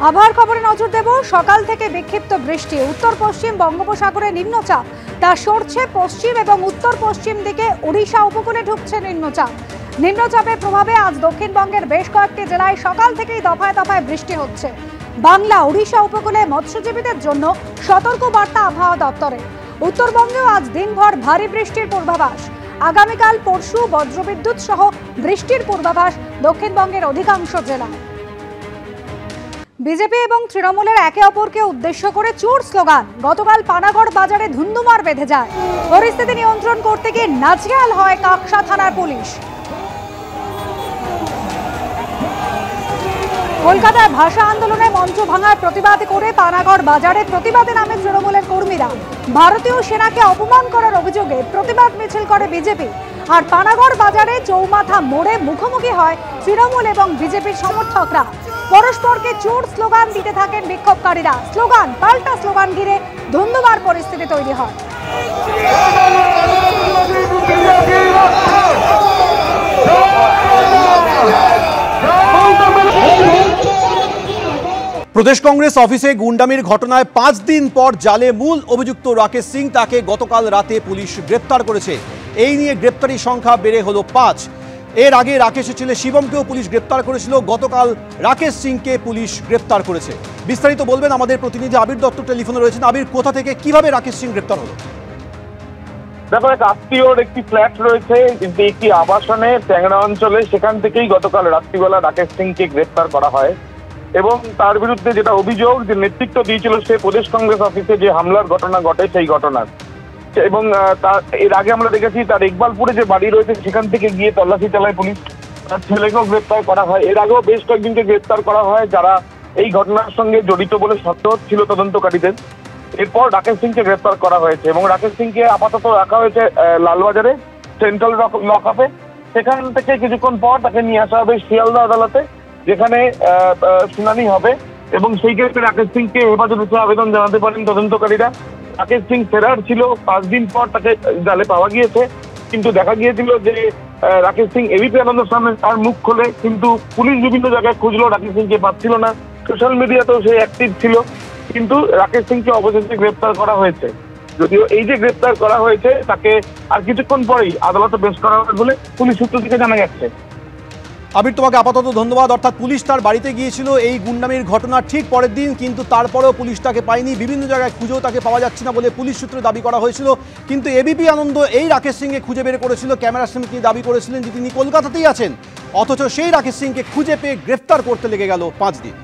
আবহাওয়ার খবরে নজর দেব। সকাল থেকে বিক্ষিপ্ত বৃষ্টি, উত্তর পশ্চিম বঙ্গোপসাগরে নিম্নচাপ তা সরছে পশ্চিম এবং উত্তর পশ্চিম দিকে ওড়িশা উপকূলে ঢুকছে নিম্নচাপ। নিম্নচাপের প্রভাবে আজ দক্ষিণবঙ্গের বেশ কয়েকটি জেলায় সকাল থেকেই দফায় দফায় বৃষ্টি হচ্ছে। বাংলা ওড়িশা উপকূলে মৎস্যজীবীদের জন্য সতর্ক বার্তা আবহাওয়া দপ্তরে। উত্তরবঙ্গেও আজ দিনভর ভারী বৃষ্টির পূর্বাভাস। আগামীকাল পরশু বজ্রবিদ্যুৎ সহ বৃষ্টির পূর্বাভাস দক্ষিণবঙ্গের অধিকাংশ জেলায়। বিজেপি এবং তৃণমূলের একে অপরকে উদ্দেশ্য করে চোর স্লোগান। গতকাল পানাগড় বাজারে ধুন্ধুমার বেঁধে যায়। পরিস্থিতি নিয়ন্ত্রণ করতে গিয়ে নাজেহাল হয় কাকসা থানার পুলিশ। কলকাতায় ভাষা আন্দোলনে মঞ্চ ভাঙার প্রতিবাদ করে পানাগড় বাজারে প্রতিবাদে নামে তৃণমূলের কর্মীরা। ভারতীয় সেনাকে অপমান করার অভিযোগে প্রতিবাদ মিছিল করে বিজেপি। আর পানাগড় বাজারে চৌমাথা মোড়ে মুখোমুখি হয় তৃণমূল এবং বিজেপির সমর্থকরা। পরস্পরকে চোর স্লোগান দিতে থাকেন বিক্ষোভকারীরা। স্লোগান পাল্টা স্লোগান ঘিরে ধুন্ধুমার পরিস্থিতি তৈরি হয়। প্রদেশ কংগ্রেস অফিসে গুন্ডামির ঘটনায় 5 দিন পর জালে মূল অভিযুক্ত রাকেশ সিং, তাকে গতকাল রাতে পুলিশ গ্রেপ্তার করেছে। এই নিয়ে গ্রেপ্তারির সংখ্যা বেড়ে হলো 5। এর আগে রাকেশের ছেলে শিবমকেও পুলিশ গ্রেপ্তার করেছিল। গতকাল রাকেশ সিংকে পুলিশ গ্রেপ্তার করেছে। বিস্তারিত বলবেন আমাদের প্রতিনিধি আবির দত্ত টেলিফোনে রয়েছেন। আবির, কোথা থেকে কিভাবে রাকেশ সিং গ্রেপ্তার হলো? দেখো, এক আত্মীয়র একটি ফ্ল্যাট রয়েছে কিন্তু একটি আবাসনে ট্যাংরা অঞ্চলে, সেখান থেকেই গতকাল রাত্রিবেলা রাকেশ সিংকে গ্রেপ্তার করা হয় এবং তার বিরুদ্ধে যেটা অভিযোগ যে নেতৃত্ব দিয়েছিল সে প্রদেশ কংগ্রেস অফিসে যে হামলার ঘটনা ঘটে সেই ঘটনার। এবং তার এর আগে আমরা দেখেছি তার ইকবালপুরে যে বাড়ি রয়েছে সেখান থেকে গিয়ে তল্লাশি চালায় পুলিশ। তার ছেলেকেও গ্রেপ্তার করা হয়। এর আগেও বেশ কয়েকজনকে গ্রেপ্তার করা হয় যারা এই ঘটনার সঙ্গে জড়িত বলে সন্দেহ ছিল তদন্তকারীদের। এরপর রাকেশ সিংকে গ্রেপ্তার করা হয়েছে এবং রাকেশ সিংকে আপাতত রাখা হয়েছে লালবাজারে সেন্ট্রাল লক আপে। সেখান থেকে কিছুক্ষণ পর তাকে নিয়ে আসা হবে শিয়ালদা আদালতে, যেখানে শুনানি হবে এবং সেই ক্ষেত্রে রাকেশ সিংকে হেফাজতে আবেদন জানাতে পারেন তদন্তকারীরা। রাকেশ সিং ফেরার ছিল, 5 দিন পর তাকে জালে পাওয়া গিয়েছে। কিন্তু দেখা গিয়েছিল যে রাকেশ সিং এবিপি আনন্দের সামনে তার মুখ খোলে, কিন্তু পুলিশ বিভিন্ন জায়গায় খুঁজলো, রাকেশ সিংকে পাচ্ছিল না। সোশ্যাল মিডিয়াতেও সে অ্যাক্টিভ ছিল, কিন্তু রাকেশ সিংকে অবশেষে গ্রেপ্তার করা হয়েছে। যদিও এই যে গ্রেপ্তার করা হয়েছে তাকে আর কিছুক্ষণ পরেই আদালতে পেশ করা হবে বলে পুলিশ সূত্র থেকে জানা যাচ্ছে। আবির, তোমাকে আপাতত ধন্যবাদ। অর্থাৎ পুলিশ তার বাড়িতে গিয়েছিল এই গুন্ডামির ঘটনার ঠিক পরের দিন, কিন্তু তারপরেও পুলিশ তাকে পায়নি। বিভিন্ন জায়গায় খুঁজেও তাকে পাওয়া যাচ্ছে না বলে পুলিশ সূত্রে দাবি করা হয়েছিল। কিন্তু এবিপি আনন্দ এই রাকেশ সিংকে খুঁজে বের করেছিল। ক্যামেরার সামনে তিনি দাবি করেছিলেন যে তিনি কলকাতাতেই আছেন, অথচ সেই রাকেশ সিংকে খুঁজে পেয়ে গ্রেফতার করতে লেগে গেল 5 দিন।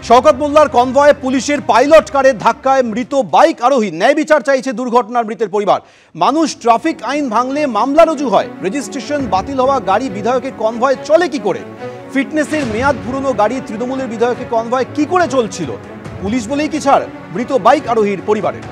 শওকত মোল্লার কনভয়ে পুলিশের পাইলট কারের ধাক্কায় মৃত বাইক আরোহী। ন্যায় বিচার চাইছে দুর্ঘটনার মৃতের পরিবার। মানুষ ট্রাফিক আইন ভাঙলে মামলা রুজু হয়। রেজিস্ট্রেশন বাতিল হওয়া গাড়ি বিধায়কের কনভয় চলে কি করে? ফিটনেসের মেয়াদ পুরনো গাড়ি তৃণমূলের বিধায়কের কনভয় কি করে চলছিল? পুলিশ বলেই কি ছাড় মৃত বাইক আরোহীর পরিবারের?